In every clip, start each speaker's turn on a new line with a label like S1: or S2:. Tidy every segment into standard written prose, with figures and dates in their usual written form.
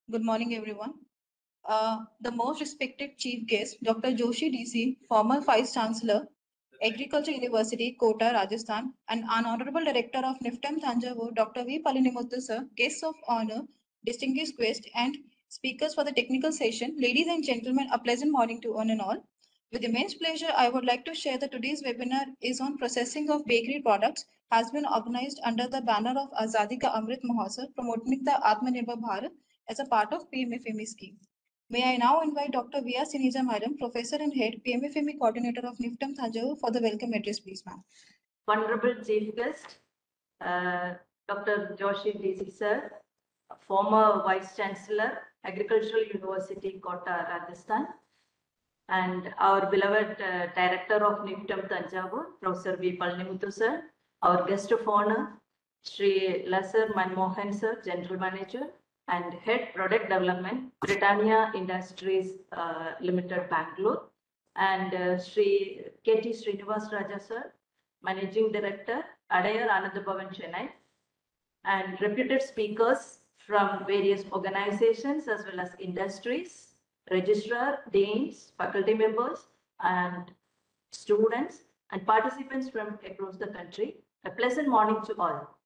S1: Good morning, everyone. The most respected chief guest, Dr. Joshi DC, former Vice Chancellor, Agriculture University, Kota, Rajasthan, and Honorable Director of NIFTAM Thanjavur, Dr. V. Palinimuthu, sir, guests of honor, distinguished guests, and speakers for the technical session. Ladies and gentlemen, a pleasant morning to one and all. With immense pleasure, I would like to share that today's webinar is on processing of bakery products, has been organized under the banner of Azadi Ka Amrit Mahotsav, promoting the Atmanirbhar Bharat as a part of PMFME scheme. May I now invite Dr. V.R. Sinija Madam, Professor and Head, PMFME Coordinator of NIFTAM Thanjavur for the welcome address, please, ma'am.
S2: Honorable Chief Guest, Dr. Joshi DC Sir, former Vice Chancellor, Agricultural University, Kota, Rajasthan, and our beloved Director of NIFTAM Thanjavur, Professor V. Palinimuthu Sir, our guest of honor, Sri Lasar Manmohan Sir, General Manager, and Head Product Development, Britannia Industries Limited, Bangalore, and Sri K.T. Srinivas Raja Sir, Managing Director, Adayar Anand Bhavan, Chennai, and reputed speakers from various organizations as well as industries, registrar, deans, faculty members, and students and participants from across the country. A pleasant morning to all.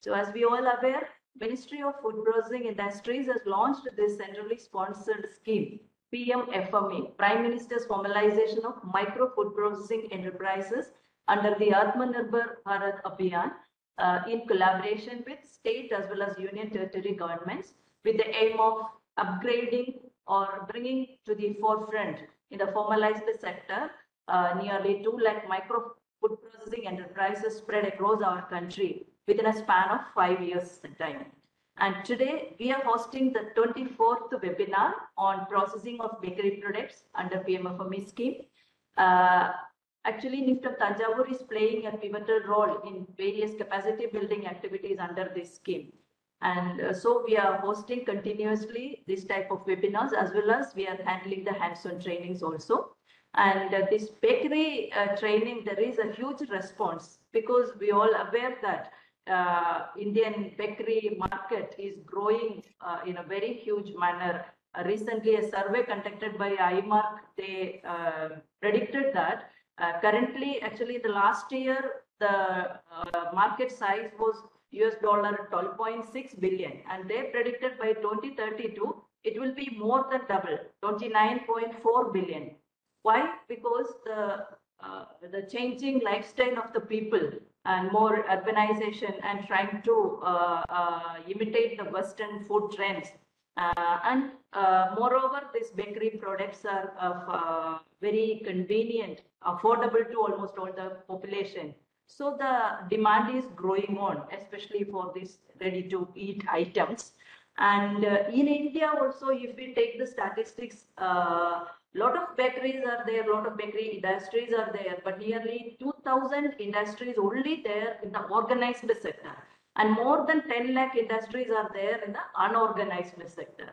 S2: So as we all aware, Ministry of Food Processing Industries has launched this centrally sponsored scheme, PMFME, Prime Minister's Formalization of Micro Food Processing Enterprises under the Atmanirbhar Bharat Abhiyan in collaboration with state as well as union territory governments with the aim of upgrading or bringing to the forefront in the formalized sector nearly 2 lakh micro food processing enterprises spread across our country within a span of 5 years time. And today we are hosting the 24th webinar on processing of bakery products under PMFME scheme. Actually, NIFTAM Thanjavur is playing a pivotal role in various capacity building activities under this scheme. And so we are hosting continuously this type of webinars, as well as we are handling the hands-on trainings also. And this bakery training, there is a huge response because we all aware that Indian bakery market is growing in a very huge manner. Recently, a survey conducted by IMARC, they predicted that currently, actually, the last year, the market size was US dollar 12.6 billion, and they predicted by 2032 it will be more than double, 29.4 billion. Why? Because the changing lifestyle of the people and more urbanization and trying to imitate the Western food trends. And moreover, these bakery products are very convenient, affordable to almost all the population. So the demand is growing on, especially for these ready-to-eat items. And in India also, if we take the statistics, lot of bakeries are there, lot of bakery industries are there, but nearly 2,000 industries only there in the organized sector. And more than 10 lakh industries are there in the unorganized sector.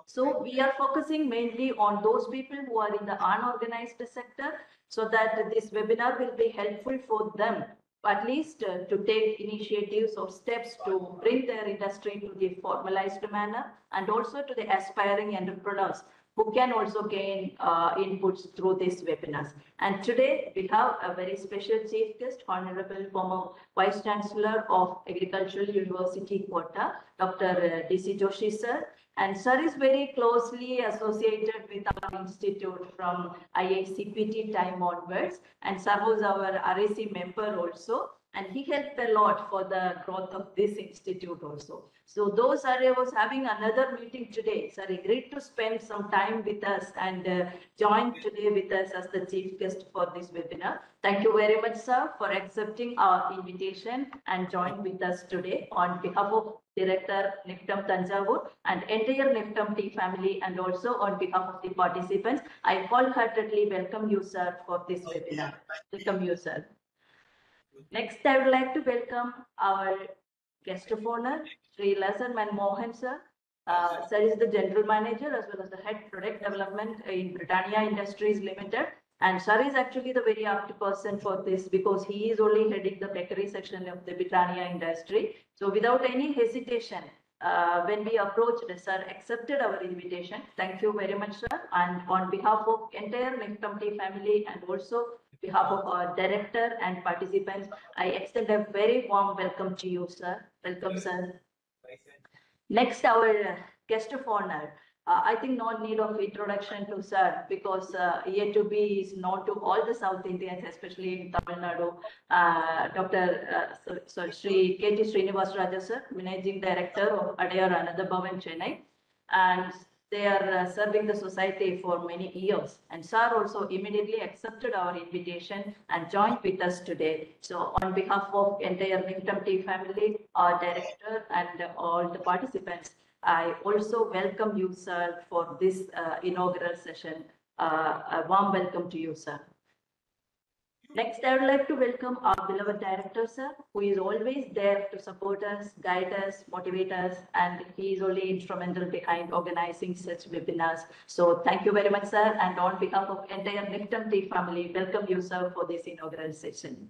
S2: So we are focusing mainly on those people who are in the unorganized sector, so that this webinar will be helpful for them, at least to take initiatives or steps to bring their industry to the formalized manner, and also to the aspiring entrepreneurs who can also gain inputs through these webinars. And today we have a very special chief guest, Honorable former Vice Chancellor of Agricultural University, Kota, Dr. DC Joshi sir. And sir is very closely associated with our institute from IICPT time onwards, and sir was our RAC member also, and he helped a lot for the growth of this institute also. So though sir was having another meeting today, sir agreed to spend some time with us and join today with us as the chief guest for this webinar. Thank you very much, sir, for accepting our invitation and join with us today on behalf of Director NIFTAM Thanjavur and entire NIFTAM team family, and also on behalf of the participants. I wholeheartedly welcome you, sir, for this webinar. Welcome you, sir. Next, I would like to welcome our guest of honor, Sri Lasar Manmohan sir. Sir is the General Manager as well as the Head Product Development in Britannia Industries Limited. And sir is actually the very apt person for this, because he is only heading the bakery section of the Britannia industry. So without any hesitation, when we approached, sir accepted our invitation. Thank you very much, sir. And on behalf of entire NIFTMT family and also behalf of our director and participants, I extend a very warm welcome to you, sir. Welcome, sir. Next, our guest of honor. I think no need of introduction to sir because A2B is known to all the South Indians, especially in Tamil Nadu. Dr. Sri K.T. Srinivas Raja sir, Managing Director of Adayar Another Bhavan, Chennai. And they are serving the society for many years. And sir also immediately accepted our invitation and joined with us today. So on behalf of entire NIFTMT family, our director and all the participants, I also welcome you, sir, for this inaugural session. A warm welcome to you, sir. Next, I would like to welcome our beloved director, sir, who is always there to support us, guide us, motivate us, and he is only instrumental behind organizing such webinars. So thank you very much, sir. And on behalf of entire NIFTMT family, welcome you, sir, for this inaugural session.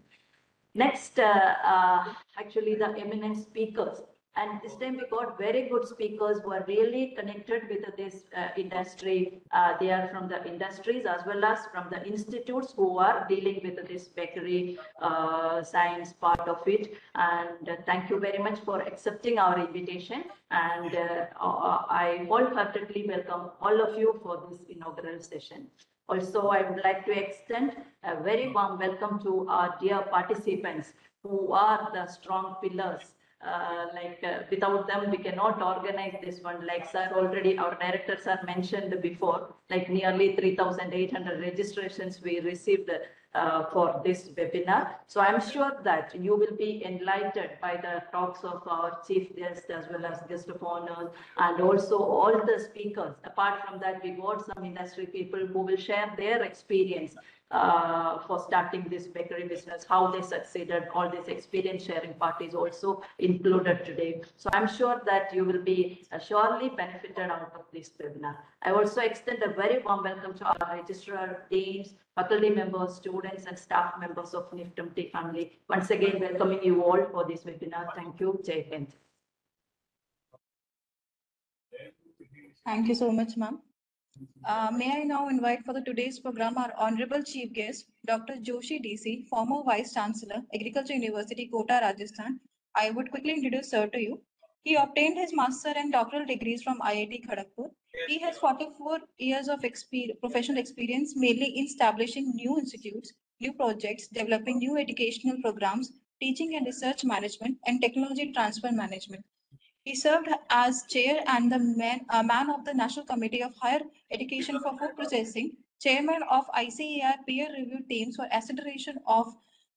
S2: Next, actually the eminent speakers. And this time we got very good speakers who are really connected with this industry. They are from the industries as well as from the institutes who are dealing with this bakery science part of it. And thank you very much for accepting our invitation. And I wholeheartedly welcome all of you for this inaugural session. Also, I would like to extend a very warm welcome to our dear participants who are the strong pillars. Without them, we cannot organize this one. Like sir already, our directors are mentioned before, like nearly 3,800 registrations we received for this webinar. So I'm sure that you will be enlightened by the talks of our chief guest as well as guest of honor and also all the speakers. Apart from that, we got some industry people who will share their experience for starting this bakery business, how they succeeded. All this experience sharing part is also included today. So I'm sure that you will be surely benefited out of this webinar. I also extend a very warm welcome to our registrar, deans, faculty members, students, and staff members of NIFTMT family. Once again, welcoming you all for this webinar. Thank you. Jai Hind.
S1: Thank you so much, ma'am. May I now invite for the today's program our Honorable Chief Guest, Dr. Joshi DC, former Vice Chancellor, Agriculture University, Kota, Rajasthan. I would quickly introduce sir to you. He obtained his master and doctoral degrees from IIT Kharagpur. He has 44 years of professional experience, mainly in establishing new institutes, new projects, developing new educational programs, teaching and research management, and technology transfer management. He served as chair and the man of the National Committee of Higher Education for Food Processing, chairman of ICAR peer review teams for accreditation of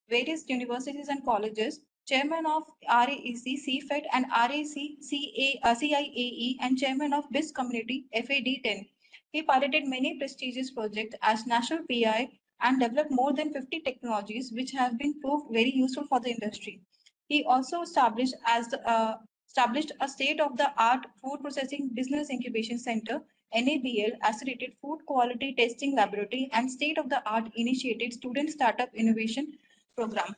S1: various universities and colleges, chairman of RAEC, CFET and RAC, CIAE, and chairman of BIS Community FAD10. He piloted many prestigious projects as national PI and developed more than 50 technologies which have been proved very useful for the industry. He also established a state-of-the-art food processing business incubation center, NABL, accredited food quality testing laboratory, and state-of-the-art initiated student startup innovation program.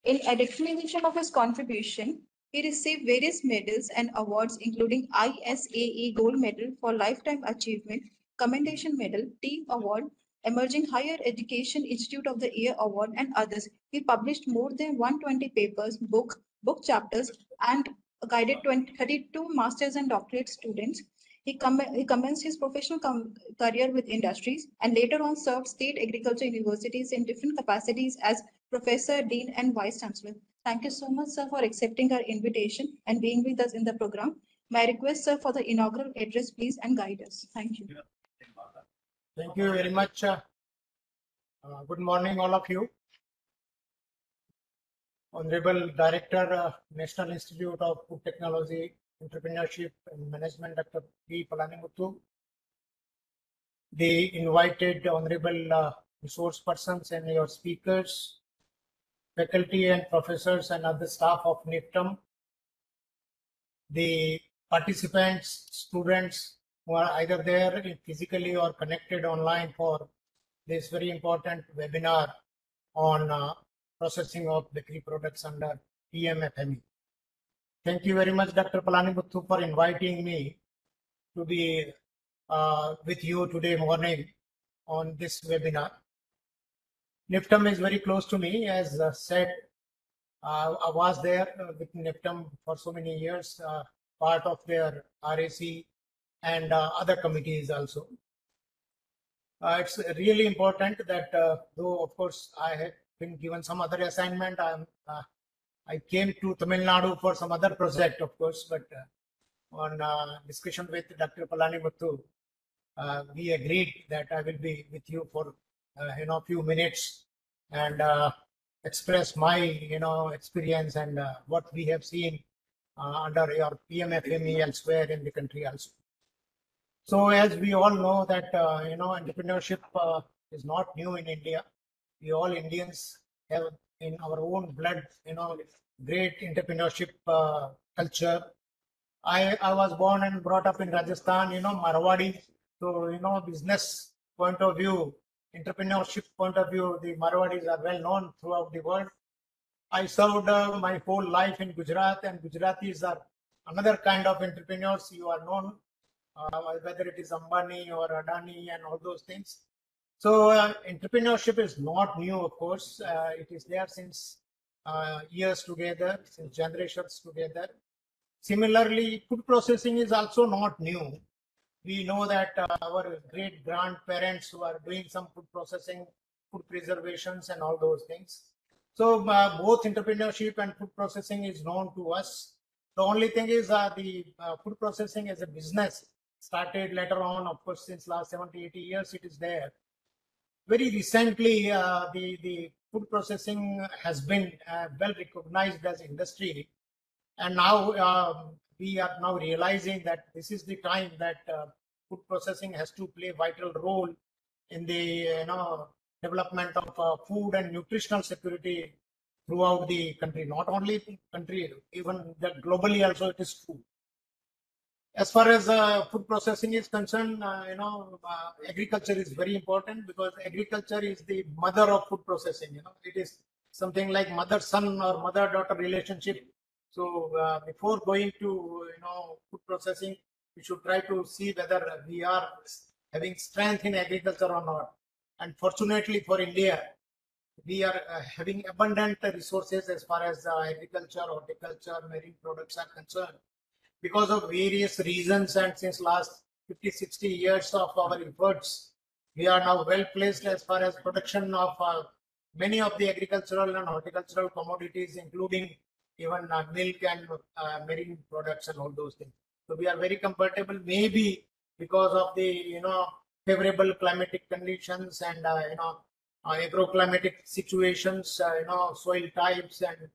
S1: In recognition of his contribution, he received various medals and awards, including ISAE Gold Medal for Lifetime Achievement, Commendation Medal, Team Award, Emerging Higher Education Institute of the Year Award, and others. He published more than 120 papers, book chapters, and guided 32 masters and doctorate students. He commenced his professional career with industries and later on served state agriculture universities in different capacities as professor, dean, and vice chancellor. Thank you so much, sir, for accepting our invitation and being with us in the program. May I request, sir, for the inaugural address, please, and guide us. Thank you.
S3: Thank you very much. Good morning, all of you. Honorable Director, National Institute of Food Technology, Entrepreneurship and Management, Dr. P. Palanimuthu. The invited honorable resource persons and your speakers, faculty and professors and other staff of NIFTM, the participants, students who are either there physically or connected online for this very important webinar on processing of bakery products under PMFME. Thank you very much, Dr. Palanimuthu, for inviting me to be with you today morning on this webinar. NIFTM is very close to me. As said, I was there with NIFTM for so many years, part of their RAC and other committees also. It's really important that though, of course, I have been given some other assignment, I came to Tamil Nadu for some other project, of course, but on discussion with Dr. Palanimuthu, we agreed that I will be with you for few minutes and express my experience and what we have seen under your PMFME elsewhere in the country also. So as we all know that entrepreneurship is not new in India. We all Indians have in our own blood great entrepreneurship culture. I was born and brought up in Rajasthan, Marwadi. So, business point of view, entrepreneurship point of view, the Marwadis are well known throughout the world. I served my whole life in Gujarat, and Gujaratis are another kind of entrepreneurs. You are known, whether it is Ambani or Adani and all those things. So, entrepreneurship is not new, of course. It is there since years together, since generations together. Similarly, food processing is also not new. We know that our great grandparents were doing some food processing, food preservations, and all those things. So both entrepreneurship and food processing is known to us. The only thing is the food processing as a business started later on, of course, since last 70, 80 years, it is there. Very recently, the food processing has been well recognized as industry. And now we are now realizing that this is the time that food processing has to play a vital role in the development of food and nutritional security throughout the country. Not only the country, even that globally also it is true. As far as food processing is concerned, agriculture is very important because agriculture is the mother of food processing. It is something like mother-son or mother-daughter relationship. So before going to food processing, we should try to see whether we are having strength in agriculture or not. And fortunately for India, we are having abundant resources as far as agriculture, horticulture, marine products are concerned. Because of various reasons and since last 50, 60 years of our efforts, we are now well placed as far as production of many of the agricultural and horticultural commodities, including even milk and marine products and all those things. So we are very comfortable, maybe because of the favorable climatic conditions and agroclimatic situations, soil types and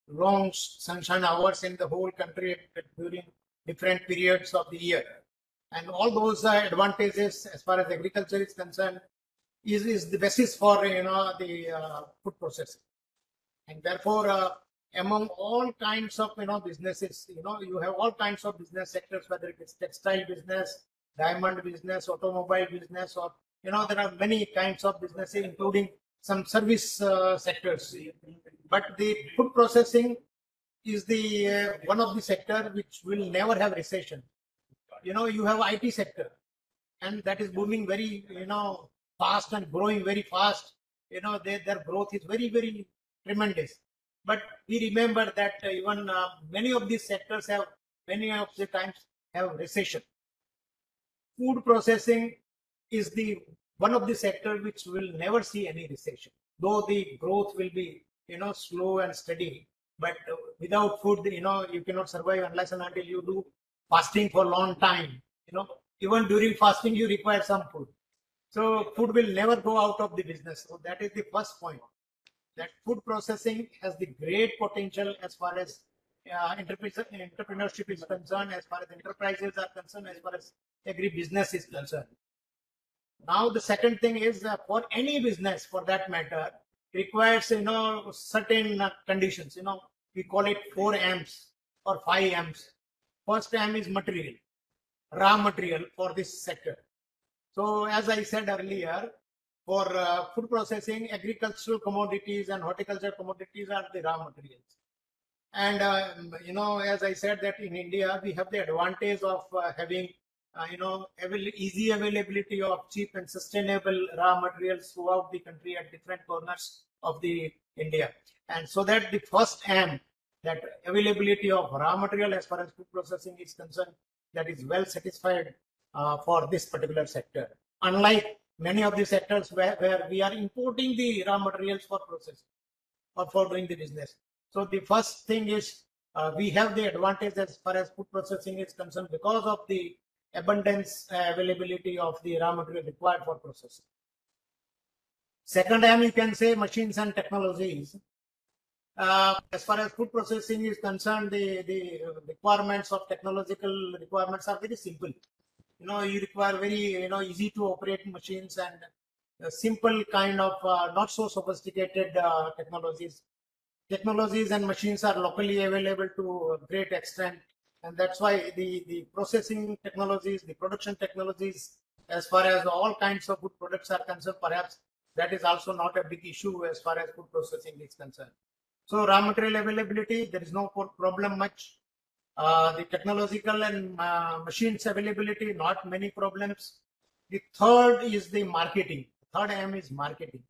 S3: long sunshine hours in the whole country during different periods of the year. And all those advantages as far as agriculture is concerned is the basis for the food processing. And therefore, among all kinds of businesses, you have all kinds of business sectors, whether it is textile business, diamond business, automobile business, or there are many kinds of businesses, including some service sectors. But the food processing is the one of the sector which will never have recession. You have IT sector, and that is booming very fast and growing very fast. Their growth is very, very tremendous. But we remember that even many of these sectors have many of the times have recession. Food processing is the one of the sector which will never see any recession, though the growth will be slow and steady. But without food, you cannot survive unless and until you do fasting for a long time. Even during fasting, you require some food. So food will never go out of the business. So that is the first point. That food processing has the great potential as far as entrepreneurship is concerned, as far as enterprises are concerned, as far as agri-business is concerned. Now the second thing is for any business, for that matter, requires certain conditions. We call it 4 M's or 5 M's. First M is material, raw material for this sector. So as I said earlier, for food processing, agricultural commodities and horticultural commodities are the raw materials. And as I said, that in India we have the advantage of having easy availability of cheap and sustainable raw materials throughout the country at different corners of the India. And so that the first aim, that availability of raw material as far as food processing is concerned, that is well satisfied for this particular sector. Unlike many of the sectors where we are importing the raw materials for processing or for doing the business. So the first thing is we have the advantage as far as food processing is concerned because of the abundance availability of the raw material required for processing. Second aim, you can say machines and technologies. As far as food processing is concerned, the requirements of technological requirements are very simple. You require very easy to operate machines and simple kind of not so sophisticated technologies and machines are locally available to a great extent, and that's why the processing technologies, the production technologies, as far as all kinds of food products are concerned, perhaps that is also not a big issue as far as food processing is concerned. So raw material availability, there is no problem much. The technological and machines availability, not many problems. The third is the marketing. Third aim is marketing.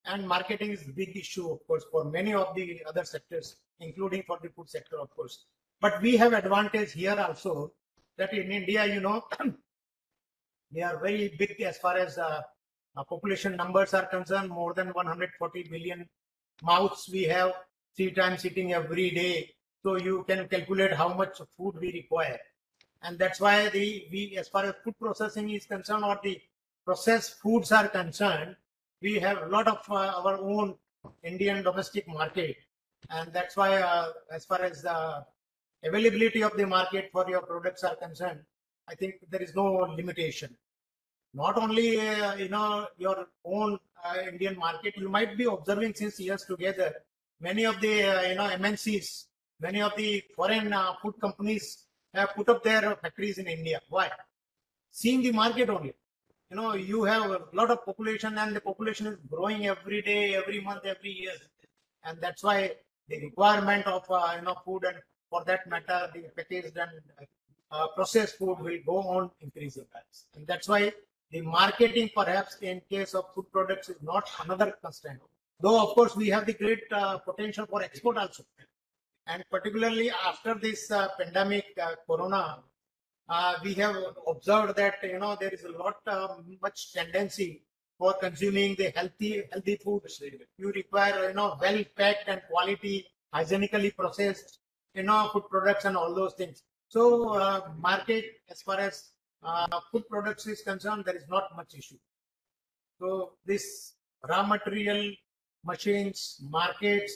S3: And marketing is a big issue, of course, for many of the other sectors, including for the food sector, of course. But we have advantage here also that in India, we are very big as far as population numbers are concerned. More than 140 billion mouths we have, 3 times eating every day. So you can calculate how much food we require. And that's why we, as far as food processing is concerned, or the processed foods are concerned, we have a lot of our own Indian domestic market. And that's why as far as the availability of the market for your products are concerned, I think there is no limitation. Not only your own Indian market, you might be observing since years together, many of the MNCs, many of the foreign food companies have put up their factories in India. Why? Seeing the market only. You have a lot of population, and the population is growing every day, every month, every year, and that's why the requirement of food, and for that matter, the packaged and processed food will go on increasing. And that's why the marketing, perhaps in case of food products, is not another constraint. Though, of course, we have the great potential for export also. And particularly after this pandemic, Corona, we have observed that there is a lot much tendency for consuming the healthy foods. You require well packed and quality, hygienically processed food products and all those things. So market as far as food products is concerned, there is not much issue. So this raw material, machines, markets.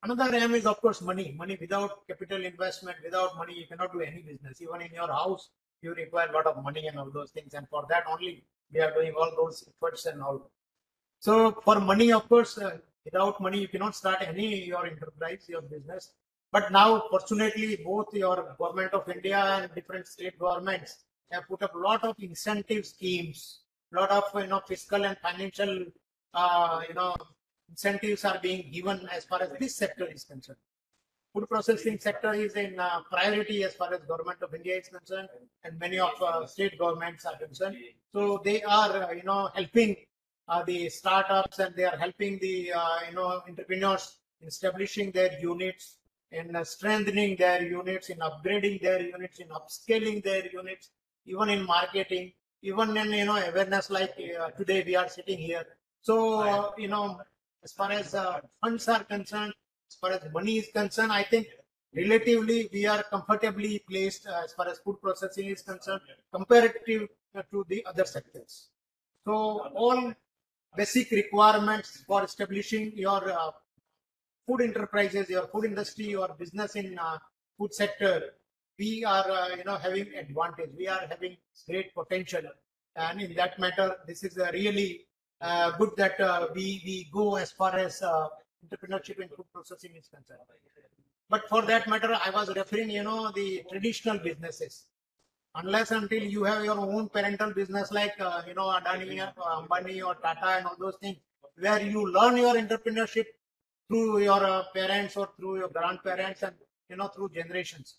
S3: Another aim is, of course, money. Money, without capital investment, without money, you cannot do any business. Even in your house, you require a lot of money and all those things. And for that only, we are doing all those efforts and all. So for money, of course, without money, you cannot start your enterprise, your business. But now, fortunately, both your government of India and different state governments have put up a lot of incentive schemes, a lot of fiscal and financial incentives are being given as far as this sector is concerned. Food processing sector is in priority as far as government of India is concerned, and many of state governments are concerned. So they are helping the startups, and they are helping the entrepreneurs in establishing their units, in strengthening their units, in upgrading their units, in upscaling their units, even in marketing, even in awareness, like today we are sitting here. So as far as funds are concerned, as far as money is concerned, I think relatively we are comfortably placed as far as food processing is concerned, comparative to the other sectors. So all basic requirements for establishing your food enterprises, your food industry, your business in food sector, we are having advantage. We are having great potential, and in that matter, this is really good that we go as far as entrepreneurship in food processing is concerned. But for that matter, I was referring, the traditional businesses. Unless until you have your own parental business like, Adani, Ambani or Tata and all those things, where you learn your entrepreneurship through your parents or through your grandparents, and, through generations.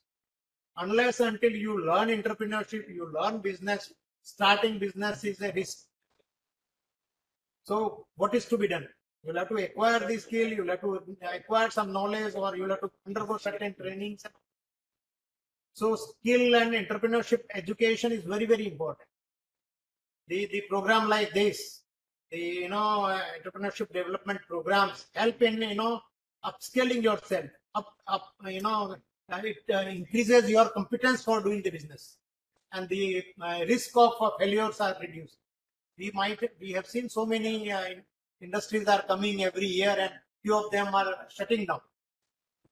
S3: Unless until you learn entrepreneurship, you learn business, starting business is a risk. So what is to be done? You'll have to acquire the skill, you'll have to acquire some knowledge, or you'll have to undergo certain trainings. So skill and entrepreneurship education is very, very important. The program like this, the entrepreneurship development programs help in upscaling yourself. It increases your competence for doing the business, and the risk of failures are reduced. We have seen so many industries are coming every year, and few of them are shutting down.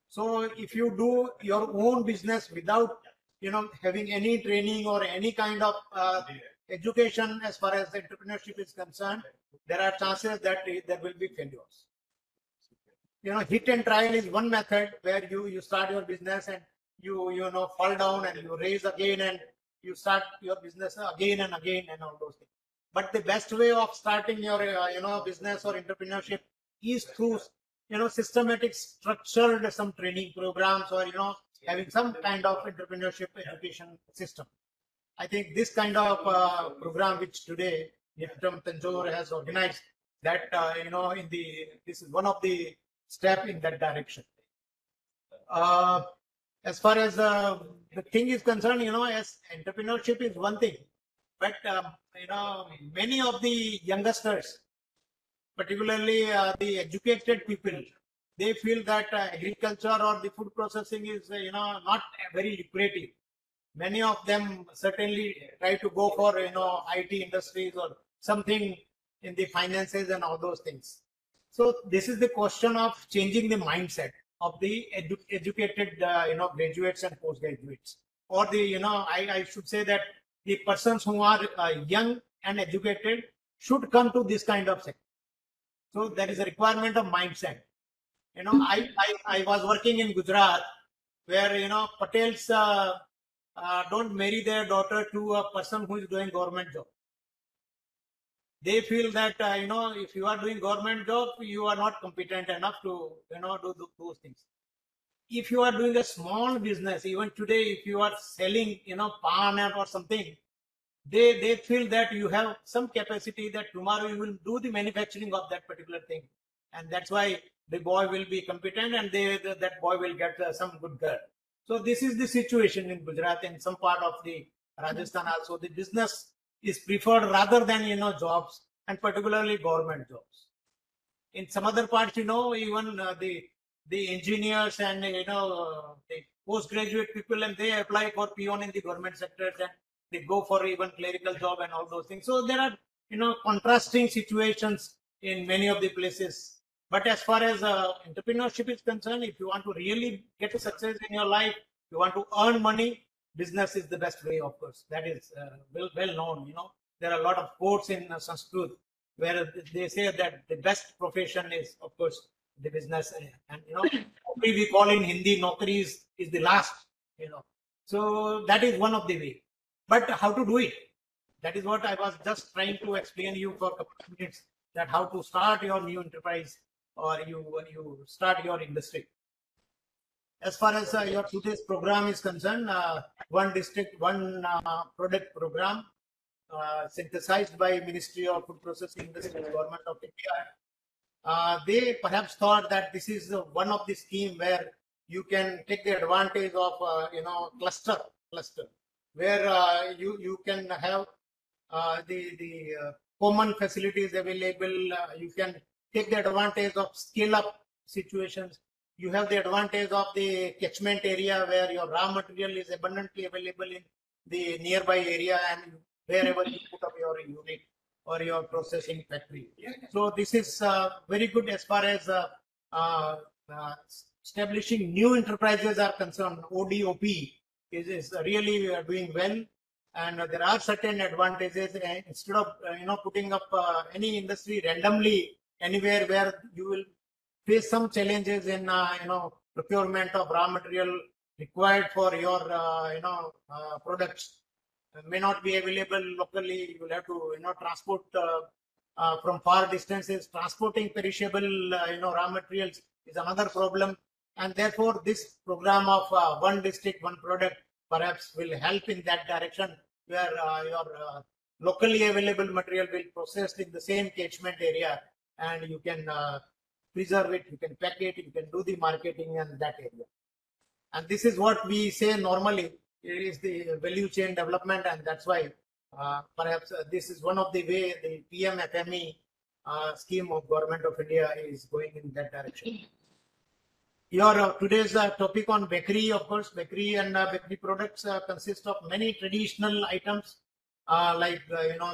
S3: So if you do your own business without having any training or any kind of education as far as entrepreneurship is concerned, there are chances that there will be failures. Hit and trial is one method where you start your business and you fall down and you raise again and you start your business again and again and all those things. But the best way of starting your business or entrepreneurship is through systematic, structured some training programs, or having some kind of entrepreneurship education system. I think this kind of program which today Niftam Tanjore has organized, that this is one of the step in that direction. As far as the thing is concerned, as entrepreneurship is one thing, but many of the youngsters, particularly the educated people, they feel that agriculture or the food processing is not very lucrative. Many of them certainly try to go for IT industries or something in the finances and all those things. So this is the question of changing the mindset of the educated graduates and postgraduates, or the I should say that the persons who are young and educated should come to this kind of sector. So there is a requirement of mindset. I was working in Gujarat, where Patels don't marry their daughter to a person who is doing government job. They feel that if you are doing government job, you are not competent enough to do those things. If you are doing a small business, even today, if you are selling pan or something, they feel that you have some capacity, that tomorrow you will do the manufacturing of that particular thing, and that's why the boy will be competent, and that boy will get some good girl. So this is the situation in Gujarat and some part of the Rajasthan also. The business is preferred rather than jobs, and particularly government jobs. In some other parts, even the engineers and the postgraduate people, and they apply for peon in the government sectors, and they go for even clerical job and all those things. So there are contrasting situations in many of the places. But as far as entrepreneurship is concerned, if you want to really get a success in your life, you want to earn money, business is the best way, of course. That is well known. There are a lot of quotes in Sanskrit where they say that the best profession is, of course, the business, and we call in Hindi nokri is the last. So that is one of the way. But how to do it? That is what I was just trying to explain you for a couple of minutes. That how to start your new enterprise, or you start your industry. As far as your today's program is concerned, one district, one product program synthesized by Ministry of Food Processing Industry, Government of India. They perhaps thought that this is one of the scheme where you can take the advantage of cluster, where you can have the common facilities available. You can take the advantage of scale up situations. You have the advantage of the catchment area where your raw material is abundantly available in the nearby area and wherever you put up your unit or your processing factory. So this is very good as far as establishing new enterprises are concerned. ODOP is really doing well, and there are certain advantages. Instead of putting up any industry randomly anywhere, where you will face some challenges in procurement of raw material required for your products, may not be available locally. You will have to transport from far distances. Transporting perishable raw materials is another problem. And therefore, this program of one district, one product perhaps will help in that direction, where your locally available material will be processed in the same catchment area, and you can preserve it, you can pack it, you can do the marketing in that area. And this is what we say normally, it is the value chain development, and that's why perhaps this is one of the way the PMFME scheme of Government of India is going in that direction. Your today's topic on bakery, of course, bakery and bakery products consist of many traditional items like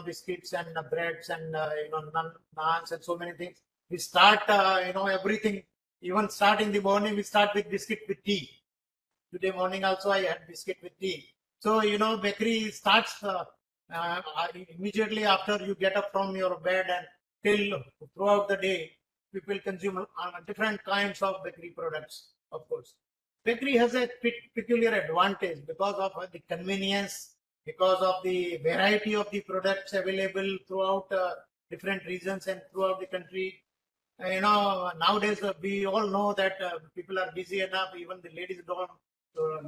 S3: biscuits and breads and naans and so many things. We start everything, even start in the morning. We start with biscuit with tea. Today morning also I had biscuit with tea. So bakery starts immediately after you get up from your bed, and till throughout the day people consume different kinds of bakery products. Of course, bakery has a peculiar advantage because of the convenience, because of the variety of the products available throughout different regions and throughout the country. Nowadays we all know that people are busy enough, even the ladies don't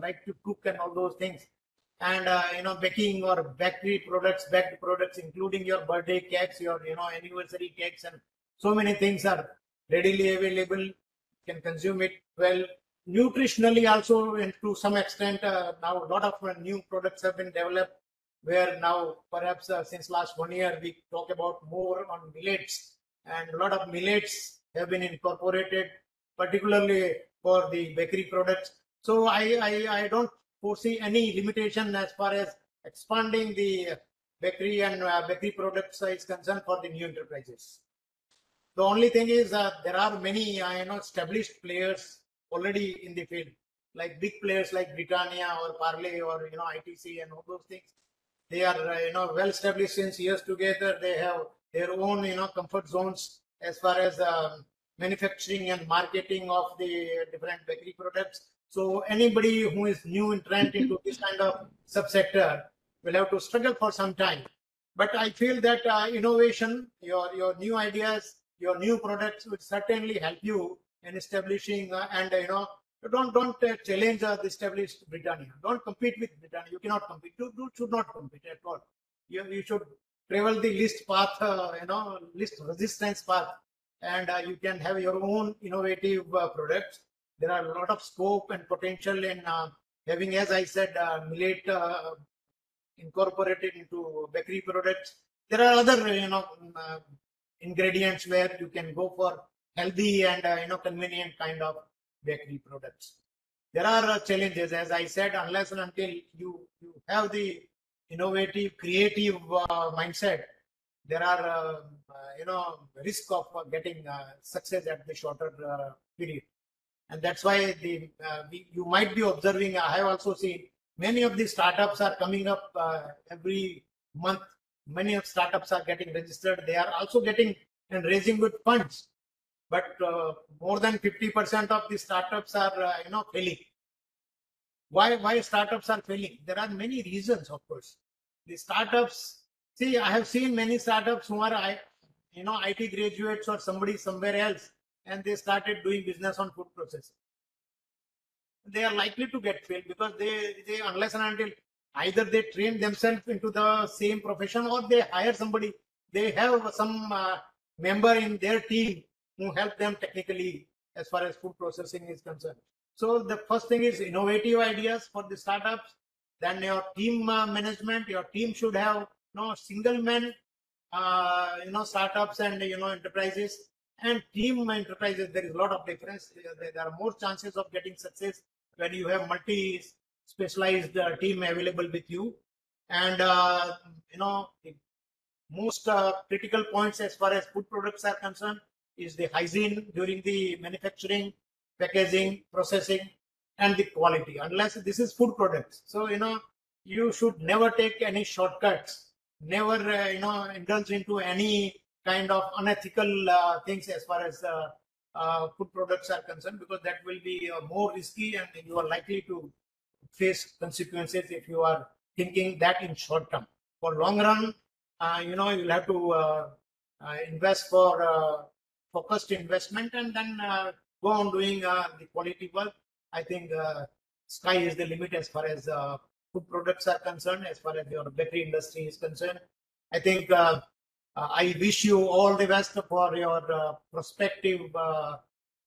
S3: like to cook and all those things. And baking or bakery products, baked products, including your birthday cakes, your anniversary cakes, and so many things are readily available. You can consume it well. Nutritionally also, and to some extent, now a lot of new products have been developed, where now perhaps since last 1 year we talk about more on millets, and a lot of millets have been incorporated, particularly for the bakery products. So I don't foresee any limitation as far as expanding the bakery and bakery products is concerned for the new enterprises. The only thing is there are many established players already in the field, like big players like Britannia or Parle or ITC and all those things. They are well established since years together. They have their own comfort zones as far as manufacturing and marketing of the different bakery products. So anybody who is new entrant into this kind of subsector will have to struggle for some time. But I feel that innovation, your new ideas, your new products would certainly help you in establishing and don't challenge the established Britannia. Don't compete with Britannia. You cannot compete. You should not compete at all. You should travel the least path, least resistance path, and you can have your own innovative products. There are a lot of scope and potential in having, as I said, millet incorporated into bakery products. There are other ingredients where you can go for healthy and convenient kind of bakery products. There are challenges, as I said, unless and until you have the innovative, creative mindset, there are risk of getting success at the shorter period. And that's why you might be observing, I have also seen many of these startups are coming up every month. Many of startups are getting registered. They are also getting and raising good funds. But more than 50% of the startups are failing. Why startups are failing? There are many reasons, of course. The startups, see, I have seen many startups who are IT graduates or somebody somewhere else, and they started doing business on food processing. They are likely to get failed because they unless and until either they train themselves into the same profession or they hire somebody, they have some member in their team who help them technically as far as food processing is concerned. So the first thing is innovative ideas for the startups. Then your team management, your team should have single man startups and enterprises and team enterprises. There is a lot of difference. There are more chances of getting success when you have multi specialized team available with you. And the most critical points as far as food products are concerned is the hygiene during the manufacturing, packaging, processing, and the quality. Unless this is food products, so you should never take any shortcuts. Never indulge into any kind of unethical things as far as food products are concerned, because that will be more risky and you are likely to face consequences if you are thinking that in short term. For long run, you'll have to invest for focused investment, and then go on doing the quality work. I think sky is the limit as far as food products are concerned, as far as your bakery industry is concerned. I think I wish you all the best for your prospective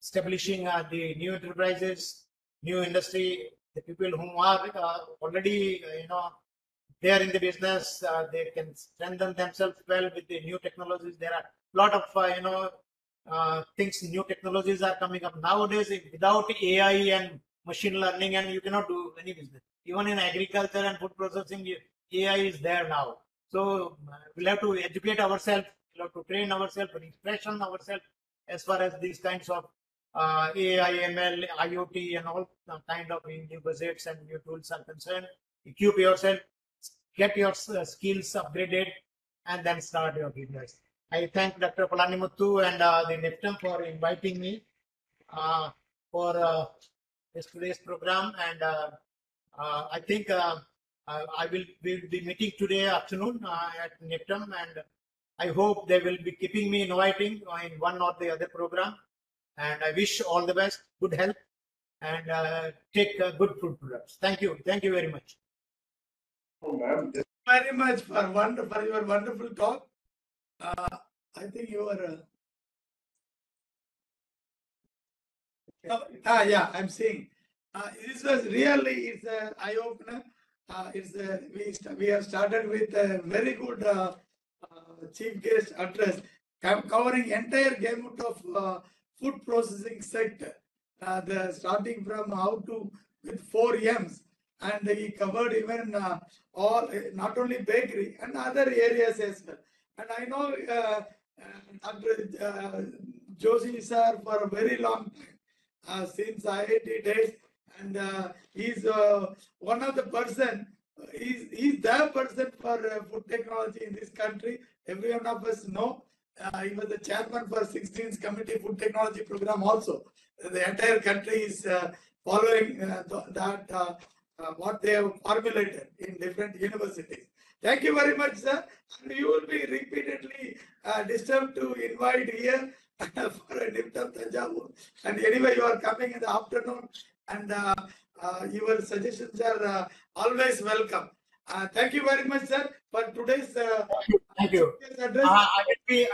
S3: establishing the new enterprises, new industry, the people who are already, they are in the business, they can strengthen themselves well with the new technologies. There are a lot of, things, new technologies are coming up nowadays. Without AI and machine learning, and you cannot do any business. Even in agriculture and food processing, AI is there now. So we'll have to educate ourselves, we'll have to train ourselves, refreshen ourselves as far as these kinds of AI, ML, IoT, and all kind of new gadgets and new tools are concerned. Equip yourself, get your skills upgraded, and then start your business. I thank Dr. Palanimuthu and the NIFTM for inviting me for this today's program. And I think we'll be meeting today afternoon at NIFTM, and I hope they will be keeping me inviting in one or the other program. And I wish all the best, good health, and take good food products. Thank you. Thank you very much.
S4: Oh, ma'am, very much for your wonderful talk. I think you are. Yeah, I'm saying this was really, it's an eye opener. We have started with a very good chief guest address covering entire gamut of food processing sector. Starting from how to with 4 M's, and he covered even all, not only bakery and other areas as well. And I know Dr. Joshi sir for a very long time, since IIT days, and he's one of the person. He's the person for food technology in this country. Every one of us know. He was the chairman for 16th Committee Food Technology Program also. The entire country is following that what they have formulated in different universities. Thank you very much, sir. And you will be repeatedly disturbed to invite here for a NIFTM Tanjavur. And anyway, you are coming in the afternoon, and your suggestions are always welcome. Thank you very much, sir, for today's
S3: Thank you.
S4: address.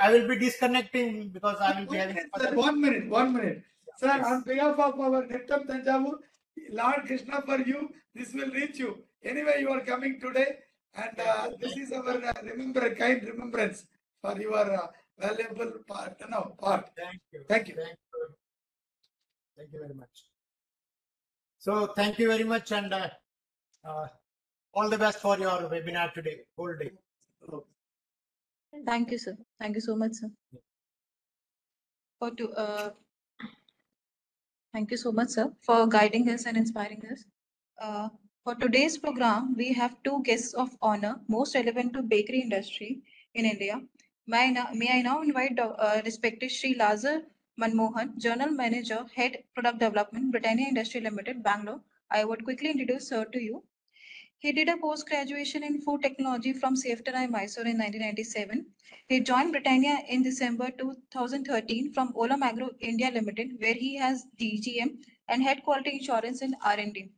S3: I will be disconnecting because I will be having.
S4: Sir, 1 minute, 1 minute. Sir, yes. On behalf of our NIFTM Tanjavur, Lord Krishna for you, this will reach you. Anyway, you are coming today, and this is our kind remembrance for your valuable part. Part.
S3: Thank you.
S4: Thank you.
S3: Thank you very much. So thank you very much, and all the best for your webinar today, whole day.
S1: Thank you, sir. Thank you so much, sir. Thank you so much, sir, for guiding us and inspiring us. For today's program, we have 2 guests of honor most relevant to bakery industry in India. May I now invite respected Sri Lazar Manmohan, General Manager, Head Product Development, Britannia Industry Limited, Bangalore. I would quickly introduce sir to you. He did a post-graduation in food technology from CFTI Mysore in 1997. He joined Britannia in December 2013 from Olam Agro India Limited, where he has DGM and head quality insurance in R&D.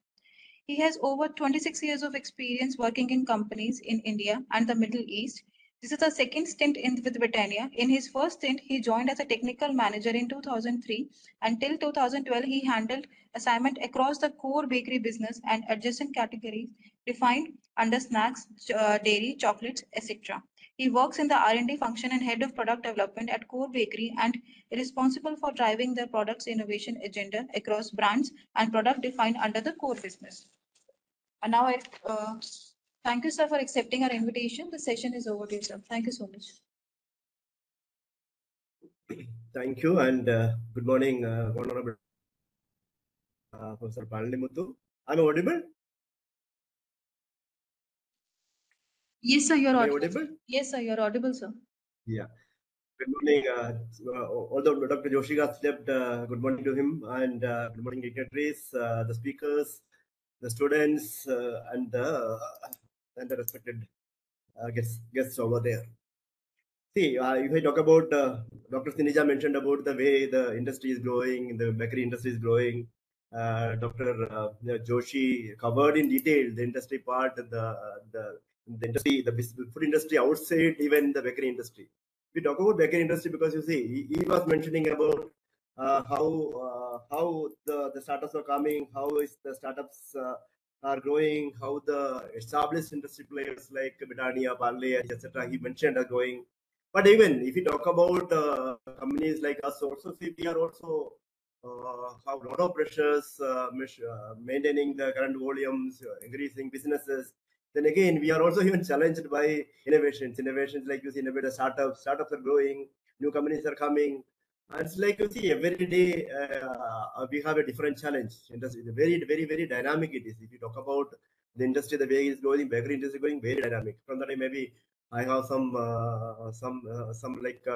S1: He has over 26 years of experience working in companies in India and the Middle East. This is the second stint with Britannia. In his first stint, he joined as a technical manager in 2003. Until 2012, he handled assignment across the core bakery business and adjacent categories defined under snacks, dairy, chocolates, etc. He works in the R&D function and head of product development at Core Bakery and is responsible for driving the product's innovation agenda across brands and product defined under the core business. And now I thank you, sir, for accepting our invitation. The session is over to you, sir. Thank you so much.
S5: Thank you, and good morning, Honorable Professor Palanimuthu. I'm audible?
S1: Yes, sir, you're audible.
S5: Audible.
S1: Yes, sir, you're audible, sir.
S5: Yeah. Good morning. Although Dr. Joshi got slept, good morning to him, and good morning, dignitaries, the speakers, the students, and the respected guests over there. See, if I talk about Dr. Sinija mentioned about the way the industry is growing, the bakery industry is growing. Dr. Joshi covered in detail the industry part, the industry, the food industry outside even the bakery industry. We talk about bakery industry because you see, he was mentioning about how the startups are coming, how is the startups are growing, how the established industry players like Britannia, Parle, etc. He mentioned are growing. But even if you talk about companies like us, also see we are also have a lot of pressures, maintaining the current volumes, increasing businesses. Then again, we are also even challenged by innovations. Innovations like you see, innovative startups. Startups are growing, new companies are coming. And it's like you see, every day we have a different challenge. Industry is very, very, very dynamic. It is. If you talk about the industry, the way it's going, bakery industry is going very dynamic. From that, maybe I have some like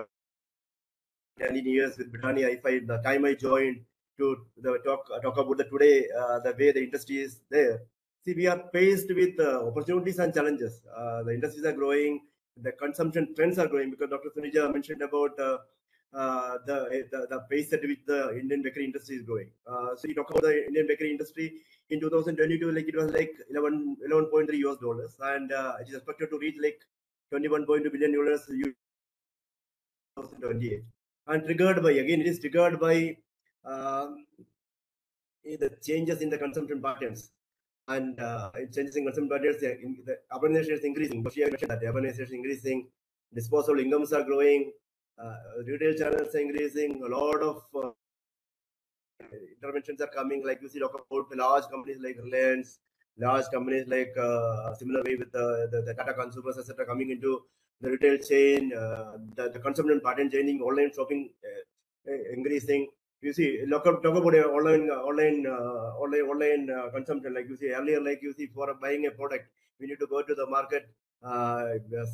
S5: 10 years with Britannia. If I the time I joined to the talk about the today the way the industry is there. See, we are faced with opportunities and challenges. The industries are growing, the consumption trends are growing because Dr. Sunija mentioned about the pace at which the Indian bakery industry is growing. So you talk about the Indian bakery industry in 2022, like it was like 11.3 US dollars, and it is expected to reach like 21.2 billion dollars 2028. And triggered by, again, it is triggered by um, the changes in the consumption patterns. And changes in consumption patterns, the urbanization is increasing. But she mentioned that the urbanization is increasing, disposable incomes are growing, retail channels are increasing, a lot of interventions are coming. Like you see, talk about the large companies like Reliance, large companies like similar way with the Tata Consumers, etc., coming into the retail chain, the consumption pattern changing, online shopping increasing. You see, talk about online consumption. Like you see earlier, like you see, for buying a product, we need to go to the market,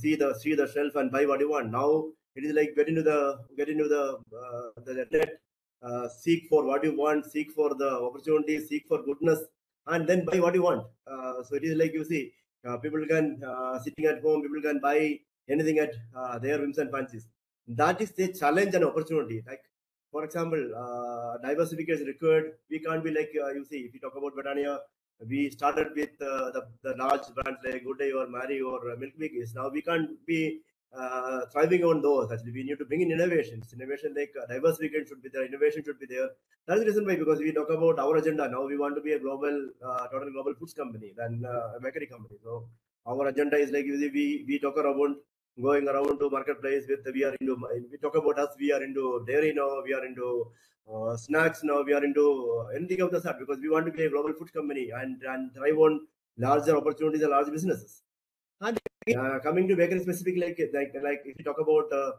S5: see the shelf and buy what you want. Now it is like get into the net, seek for what you want, seek for the opportunity, seek for goodness, and then buy what you want. So it is like you see, people can sitting at home, people can buy anything at their whims and fancies. That is the challenge and opportunity. Like for example, diversification required. We can't be like you see. If you talk about Britannia, we started with the large brands like Good Day or Mary or Milk Biggies. Now we can't be thriving on those. Actually, we need to bring in innovations. Innovation like diversification should be there. Innovation should be there. That's the reason why, because we talk about our agenda now. We want to be a global, total global foods company than a bakery company. So our agenda is like we talk about going around to marketplace with we talk about us. We are into dairy now. We are into snacks now. We are into anything of the sort because we want to be a global food company and thrive on larger opportunities and large businesses. And coming to bakery specific, like if you talk about the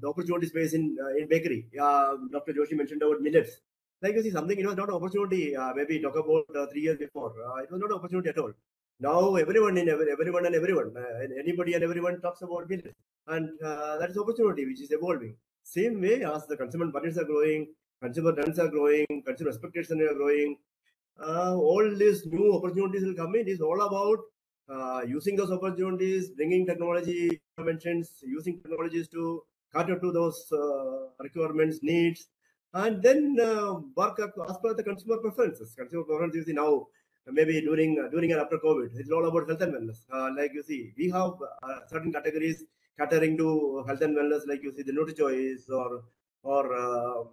S5: opportunity space in bakery, Dr. Joshi mentioned about millets. Like you see, something it was not an opportunity. Maybe talk about 3 years before, it was not an opportunity at all. Now everyone and everyone, anybody and everyone talks about millets, and that is opportunity which is evolving. Same way as the consumer budgets are growing, consumer trends are growing, consumer expectations are growing, all these new opportunities will come in. It's all about using those opportunities, bringing technology interventions, using technologies to cater to those requirements, needs, and then work as per the consumer preferences. Consumer preferences, you see now, maybe during and after COVID, it's all about health and wellness. Like you see, we have certain categories catering to health and wellness, like you see the NutriChoice or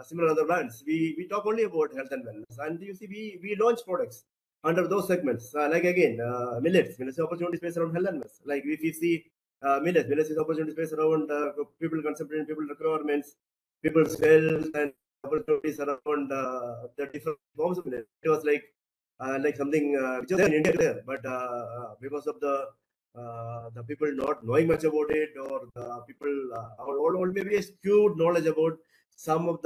S5: similar other brands. We talk only about health and wellness, and you see we launch products under those segments. Like again, millets opportunity space around health and wellness. Like if you see millets is opportunity space around people consumption, people requirements, people's health, and opportunities around the different forms of millet. It was like something which was there in India there, but because of the people not knowing much about it, or the people or maybe a skewed knowledge about some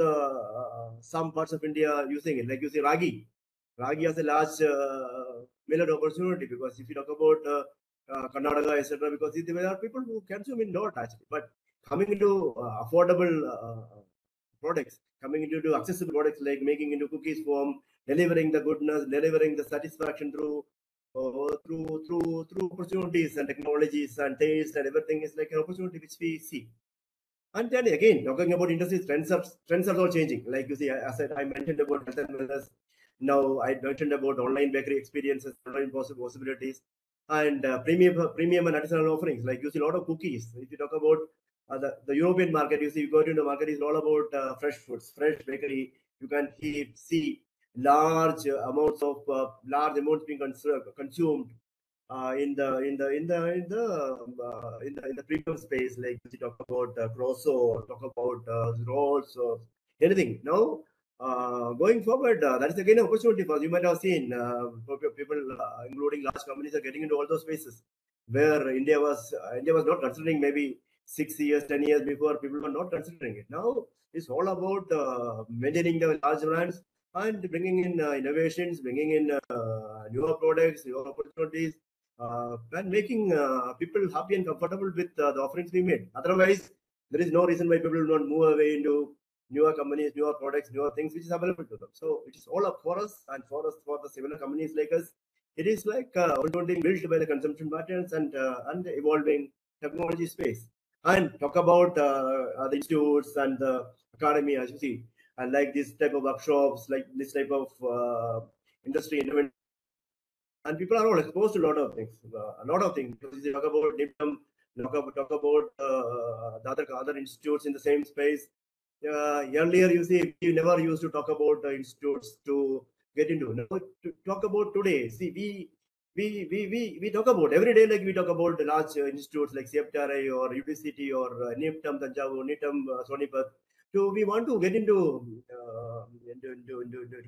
S5: parts of India using it. Like you see ragi. Ragi has a large millet opportunity, because if you talk about Karnataka, etc., because there are people who consume in lot actually, but coming into affordable products, coming into accessible products, like making into cookies form, delivering the goodness, delivering the satisfaction through through opportunities and technologies and taste and everything is like an opportunity which we see. And then again, talking about industry trends are all changing. Like you see, as I mentioned about health and wellness. Now I mentioned about online bakery experiences, online possibilities, and premium and artisanal offerings. Like you see a lot of cookies. If you talk about the European market, you see you go into the market is all about fresh foods, fresh bakery. You can see large amounts being consumed in the premium space, like we talk about croissant, talk about rolls, or anything. Now, going forward, that is again an opportunity for us. You might have seen people, including large companies, are getting into all those spaces where India was not considering maybe 6 years, 10 years before. People were not considering it. Now it's all about maintaining the large brands and bringing in innovations, bringing in newer products, newer opportunities, and making people happy and comfortable with the offerings we made. Otherwise, there is no reason why people will not move away into newer companies, newer products, newer things which is available to them. So it is all up for us and for the similar companies like us. It is like opportunity built by the consumption patterns and the evolving technology space. And talk about the institutes and the academy, as you see, and like this type of workshops, like this type of industry innovation, and people are all exposed to a lot of things. A lot of things. Because you talk about NIPTM, talk about the other institutes in the same space. Earlier, you see, we never used to talk about the institutes to get into. Now, to talk about today, see, we talk about every day, like we talk about the large institutes like CFTRI or UBCT or NIPTM Tanjavur, NIPTM Sonipat. So we want to get into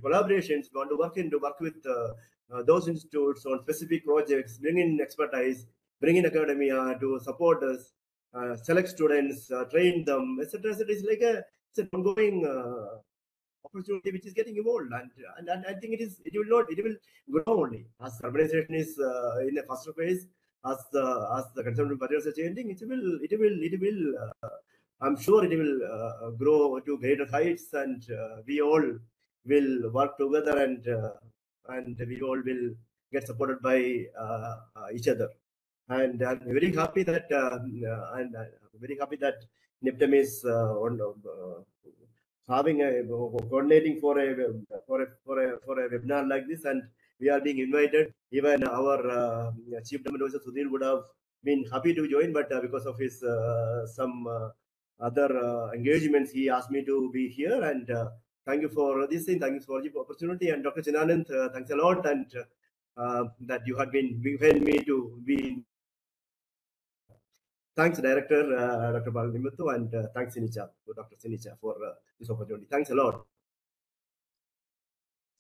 S5: collaborations. We want to work with those institutes on specific projects, bring in expertise, bring in academia to support us, select students, train them, etc. It's like it's an ongoing opportunity which is getting evolved, and I think it will grow only as urbanization is in a faster phase, as the consumption patterns are changing. It will I'm sure it will grow to greater heights, and we all will work together, and we all will get supported by each other. And I'm very happy that NIPTM is having a coordinating for a webinar like this, and we are being invited. Even our chief development officer Sudhir would have been happy to join, but because of his some other engagements, he asked me to be here. And thank you for this thing. Thank you for the opportunity. And Dr. Chinanand, thanks a lot, and that you had been given me to be. Thanks, Director Dr. Balanimuthu, and thanks, Dr. Sinicha, for this opportunity. Thanks a lot.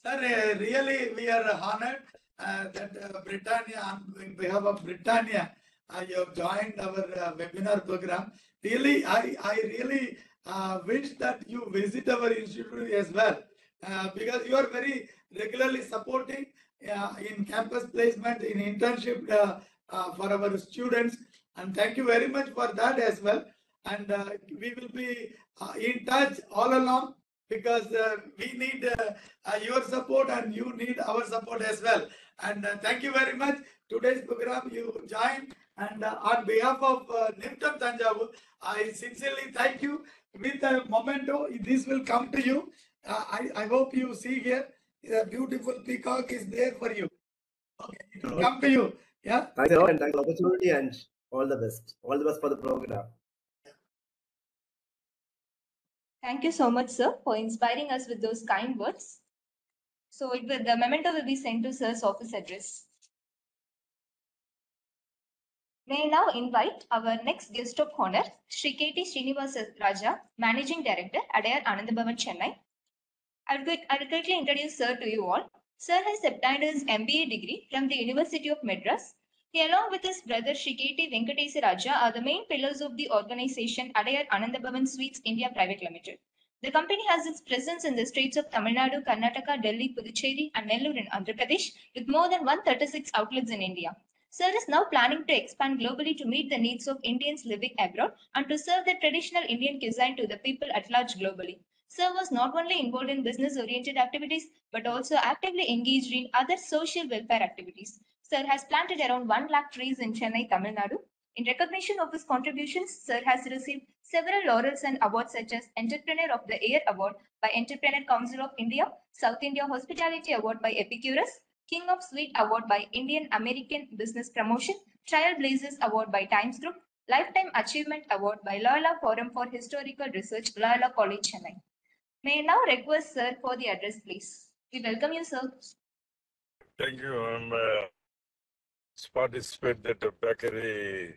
S4: Sir, really, we are honored that Britannia, on behalf of Britannia, you have joined our webinar program. Really, I really wish that you visit our institute as well, because you are very regularly supporting in campus placement, in internship for our students. And thank you very much for that as well. And we will be in touch all along, because we need your support and you need our support as well. And thank you very much. Today's program you joined, and on behalf of NIPTM Tanjavur, I sincerely thank you. With a memento, this will come to you. I hope you see here, a beautiful peacock is there for you. Okay, it will come to you. Yeah.
S5: Thanks a lot, and thanks for the opportunity, and all the best. All the best for the program.
S6: Thank you so much, sir, for inspiring us with those kind words. So the memento will be sent to sir's office address. May I now invite our next guest of honor, Sri K.T. Srinivasa Raja, Managing Director, Adayar Anandabhavan, Chennai. I will quickly introduce sir to you all. Sir has obtained his MBA degree from the University of Madras. He, along with his brother Sri K.T. Venkatesa Raja, are the main pillars of the organization Adayar Anandabhavan Sweets India Private Limited. The company has its presence in the states of Tamil Nadu, Karnataka, Delhi, Puducherry, and Nellore in Andhra Pradesh, with more than 136 outlets in India. Sir is now planning to expand globally to meet the needs of Indians living abroad and to serve the traditional Indian cuisine to the people at large globally. Sir was not only involved in business-oriented activities, but also actively engaged in other social welfare activities. Sir has planted around 1 lakh trees in Chennai, Tamil Nadu. In recognition of his contributions, Sir has received several laurels and awards such as Entrepreneur of the Year Award by Entrepreneur Council of India, South India Hospitality Award by Epicurus, King of Sweet Award by Indian American Business Promotion, Trailblazers Award by Times Group, Lifetime Achievement Award by Loyola Forum for Historical Research, Loyola College, Chennai. May I now request Sir for the address, please. We welcome you, sir.
S7: Thank you. Participate at the bakery.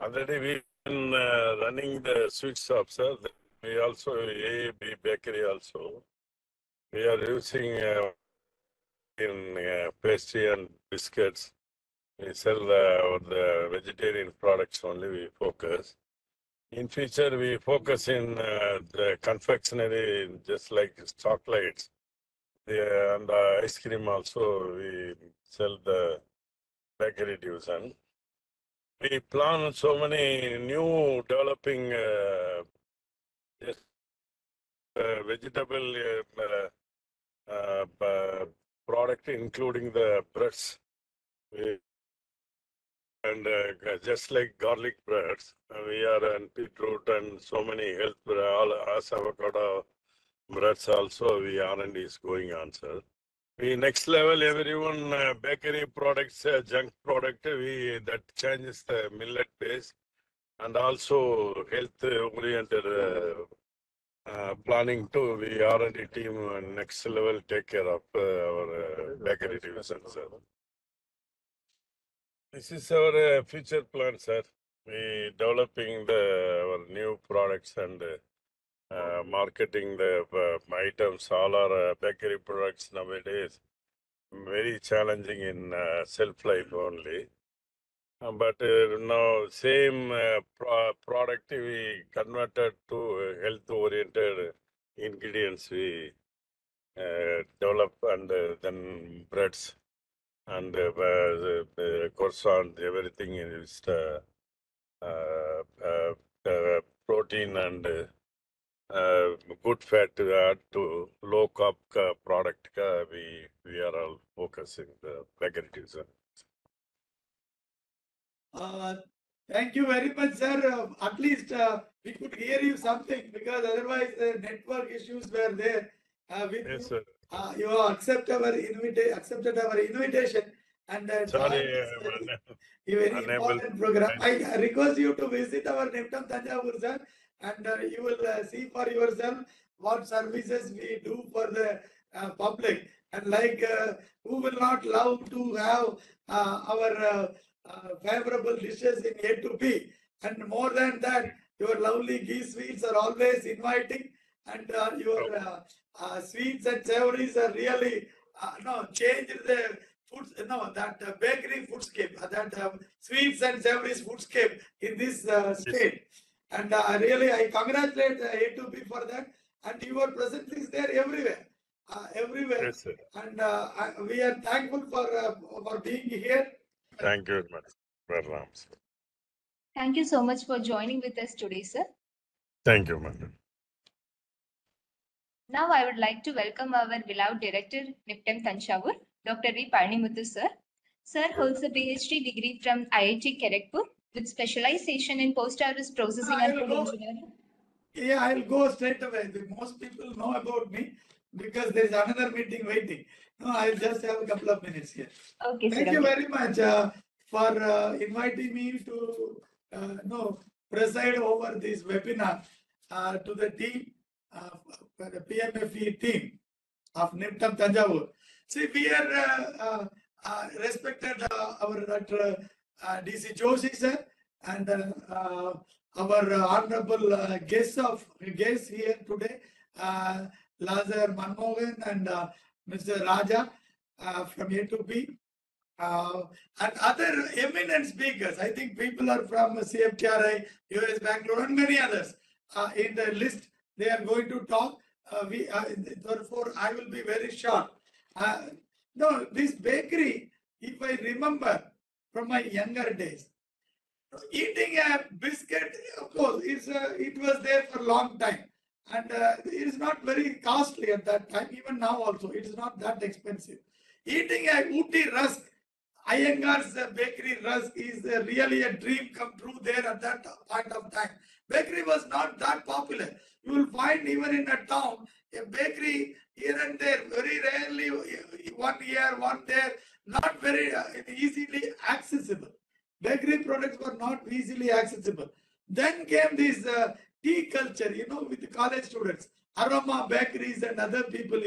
S7: Already we've been running the sweet shop, sir. We also AAB bakery also. We are using in pastry and biscuits. We sell the vegetarian products only. We focus. In future, we focus in the confectionery, just like chocolates. And ice cream also. We sell the bakery division. We plan so many new developing vegetable product, including the breads. And just like garlic breads, we are on beetroot and so many health, all as avocado breads also, we R&D is going on, sir. We next level everyone bakery products, junk product, that changes the millet base and also health oriented planning too. We R&D team next level take care of our bakery division, sir. This is our future plan, sir. We developing our new products and marketing the items. All our bakery products nowadays very challenging in self-life only. But now same product we converted to health-oriented ingredients. We develop and then breads and croissant, everything is protein and good fat to add to low carb product. We are all focusing the bakery division.
S4: Thank you very much, sir. At least we could hear you something, because otherwise the network issues were there. With
S7: Yes,
S4: you.
S7: sir.
S4: You accepted our invitation, and
S7: Sorry,
S4: a very important program. I request you to visit our Niftam Tanjavur, sir, and you will see for yourself what services we do for the public. And like, who will not love to have our favorable dishes in A to B? And more than that, your lovely ghee sweets are always inviting, and your sweets and savories are really changed the foods. That bakery foodscape, that sweets and savories foodscape in this state. And really, I congratulate A to B for that. And your presence is there everywhere, everywhere.
S7: Yes, sir.
S4: And we are thankful for being here.
S7: Thank you very much.
S6: Thank you so much for joining with us today, sir.
S7: Thank you, madam.
S6: Now I would like to welcome our beloved director, Niftem Tanjavur, Dr. V. Paranimuthu, sir. Sir holds a PhD degree from IIT Kharagpur with specialization in post-harvest processing and food engineering.
S4: Yeah, I'll go straight away. Most people know about me because there is another meeting waiting. No, I'll just have a couple of minutes here.
S6: Okay,
S4: Thank
S6: sir.
S4: you very much for inviting me to preside over this webinar to the team, the PMFE team of Niftam Tanjavur. See, we are respected our Dr. DC Joshi sir, and our honorable guests here today, Lazar Manmohan and Mr. Raja from A to B. And other eminent speakers. I think people are from CFTRI, US Bangalore, and many others in the list. They are going to talk. Therefore, I will be very short. This bakery, if I remember from my younger days, eating a biscuit, of course, it was there for a long time. And it is not very costly at that time. Even now also, it is not that expensive. Eating a Ooty rusk, Iyengar's bakery rusk is really a dream come true there at that point of time. Bakery was not that popular. You will find even in a town, a bakery here and there, very rarely, one here, one there, not very easily accessible. Bakery products were not easily accessible. Then came this tea culture, with the college students, aroma bakeries and other people,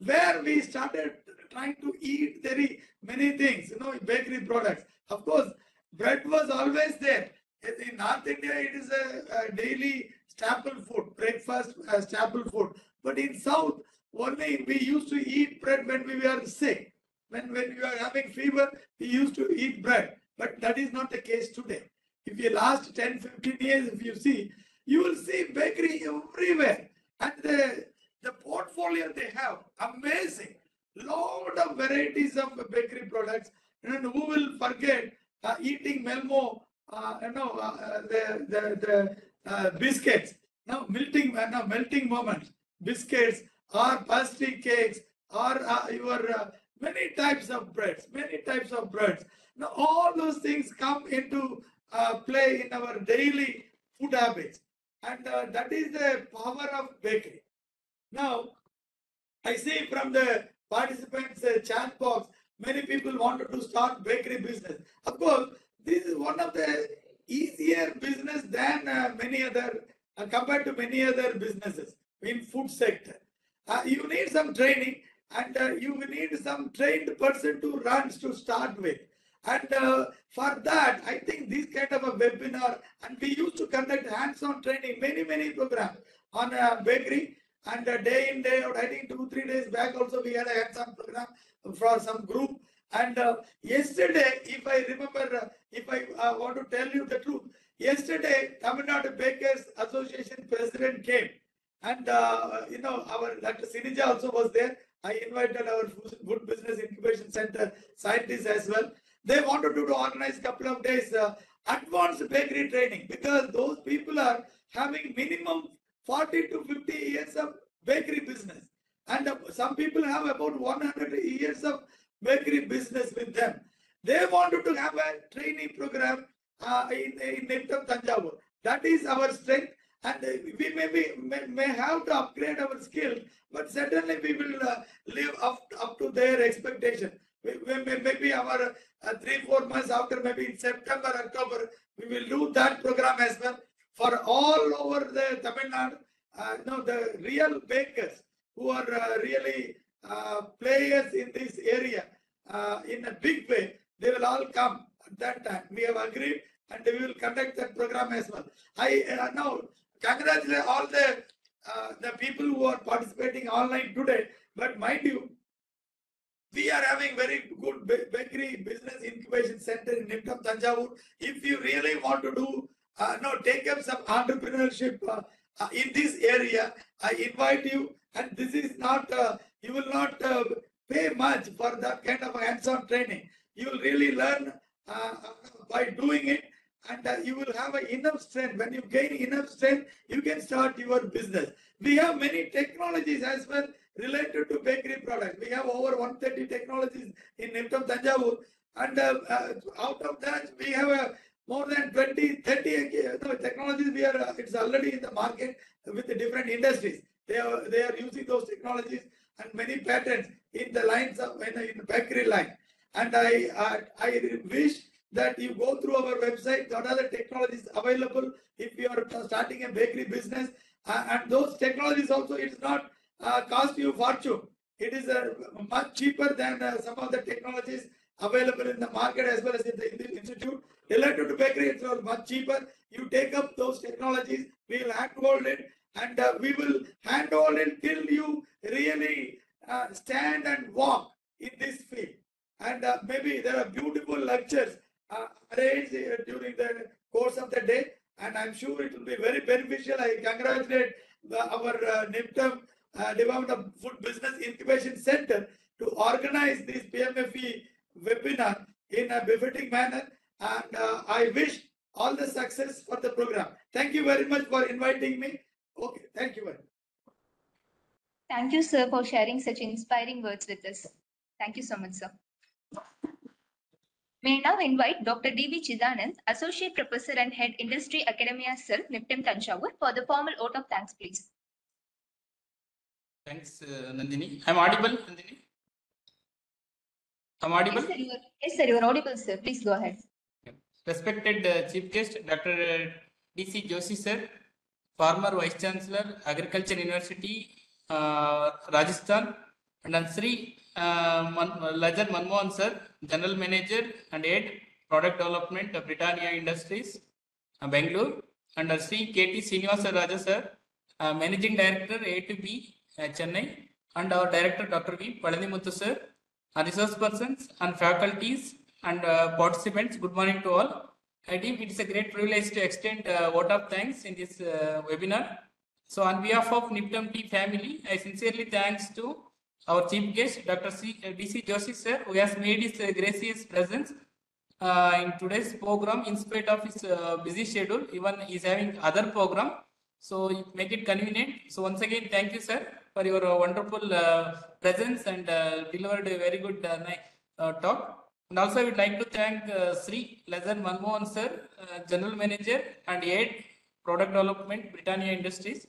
S4: where we started trying to eat very many things, bakery products. Of course, bread was always there. In North India, it is a daily staple food, breakfast staple food. But in South, only we used to eat bread when we were sick. When we were having fever, we used to eat bread. But that is not the case today. If you last 10, 15 years, if you see, you will see bakery everywhere. And the portfolio they have, amazing. Lot of varieties of bakery products. And who will forget eating Melmo, the biscuits, melting moments, biscuits or pastry cakes or your many types of breads, Now all those things come into play in our daily food habits, and that is the power of bakery. Now, I see from the participants' chat box, many people wanted to start bakery business. Of course, this is one of the easier business than many other, compared to many other businesses in food sector. You need some training, and you need some trained person to run to start with. And for that, I think this kind of a webinar, and we used to conduct hands-on training, many programs on bakery. And day in, day out, I think 2-3 days back also we had a hands-on program for some group. And yesterday, if I remember, if I want to tell you the truth, yesterday Tamil Nadu Bakers Association president came, and our Dr. Sinija also was there. I invited our Food Business Incubation Center scientists as well. They wanted to organize a couple of days advanced bakery training, because those people are having minimum 40 to 50 years of bakery business, and some people have about 100 years of bakery business with them. They wanted to have a training program in Niftam Tanjavur. That is our strength, and we may have to upgrade our skills, but certainly we will live up to their expectation. Maybe our 3-4 months after, maybe in September, October, we will do that program as well for all over the Tamil Nadu. The real bakers who are really players in this area in a big way, they will all come at that time. We have agreed, and we will conduct that program as well. I now congratulate all the people who are participating online today. But mind you, we are having very good bakery business incubation center in Niftam Tanjavur. If you really want to do take up some entrepreneurship in this area, I invite you. And this is not, you will not pay much for that kind of hands-on training. You will really learn by doing it, and you will have enough strength. When you gain enough strength, you can start your business. We have many technologies as well related to bakery products. We have over 130 technologies in Niftam Tanjavur, and out of that, we have more than 20, 30 technologies. It's already in the market with the different industries. They are using those technologies, and many patents in the lines of in the bakery line. And I wish that you go through our website. What are the technologies available if you are starting a bakery business? And those technologies also, it's not cost you fortune. It is much cheaper than some of the technologies available in the market as well as in the institute. Related to bakery, it's much cheaper. You take up those technologies, we will handhold it, and we will handhold it till you really stand and walk in this field. And maybe there are beautiful lectures arranged during the course of the day, and I'm sure it will be very beneficial. I congratulate our Niftam Department of Food Business Incubation Center to organize this PMFE webinar in a befitting manner, and I wish all the success for the program. Thank you very much for inviting me. Okay, thank you very much.
S6: Thank you, sir, for sharing such inspiring words with us. Thank you so much, sir. May I now invite Dr. D.B. Chidanand, Associate Professor and Head Industry Academia Cell, NIPTEM Tanjavur, for the formal vote of thanks, please.
S8: Thanks, Nandini. I'm audible, Nandini? I'm audible?
S6: Yes, sir, you are audible, sir. Please go ahead.
S8: Respected Chief Guest, Dr. D.C. Joshi, sir, former Vice Chancellor, Agriculture University, Rajasthan, and Sri Lajan Manmohan, sir, General Manager and Head Product Development of Britannia Industries, Bangalore, and Sri K.T. Srinivasa Raja, sir, Managing Director, A2B, Chennai, and our Director, Dr. V. Palanimuthu, sir, resource persons and faculties and participants, good morning to all. I think it is a great privilege to extend vote of thanks in this webinar. So on behalf of NIPTEM team family, I sincerely thanks to our chief guest, Dr. D.C. Joshi, sir, who has made his gracious presence in today's program in spite of his busy schedule. Even he is having other program, so make it convenient. So once again, thank you, sir, for your wonderful presence and delivered a very good talk. And also, I would like to thank Sri Lajan Manmohan, sir, General Manager and Head Product Development, Britannia Industries.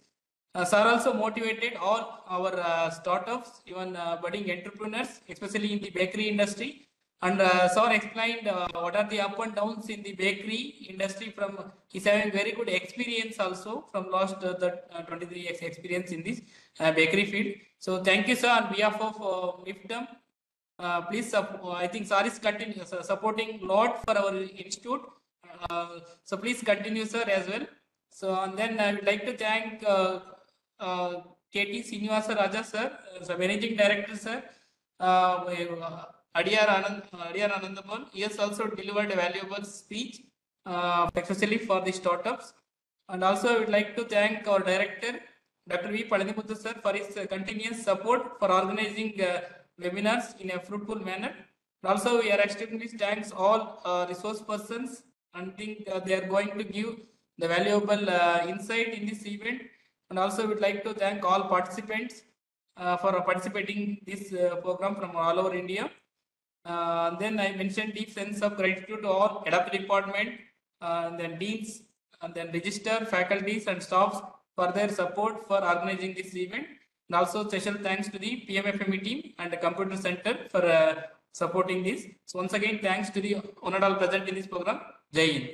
S8: Sir also motivated all our startups, even budding entrepreneurs, especially in the bakery industry. And sir explained what are the up and downs in the bakery industry. From he's having very good experience also from last 23 years experience in this bakery field. So thank you, sir, on behalf of NIPTEM. Please, I think sir is supporting a lot for our institute. So please continue, sir, as well. So and then I would like to thank K.T. Srinivasa Raja, sir, Managing Director, sir. Adiyar Anandapal, he has also delivered a valuable speech, especially for the startups. And also, I would like to thank our director, Dr. V. Palanimuthu, sir, for his continuous support for organizing webinars in a fruitful manner. And also, we are extremely thanks all resource persons and think they are going to give the valuable insight in this event. And also, we would like to thank all participants for participating this program from all over India. Then I mentioned deep sense of gratitude to all head of the department, and then deans, and then register faculties and staffs for their support for organizing this event. And also special thanks to the PMFME team and the Computer Center for supporting this. So once again, thanks to the honorable present in this program. Jai Hind.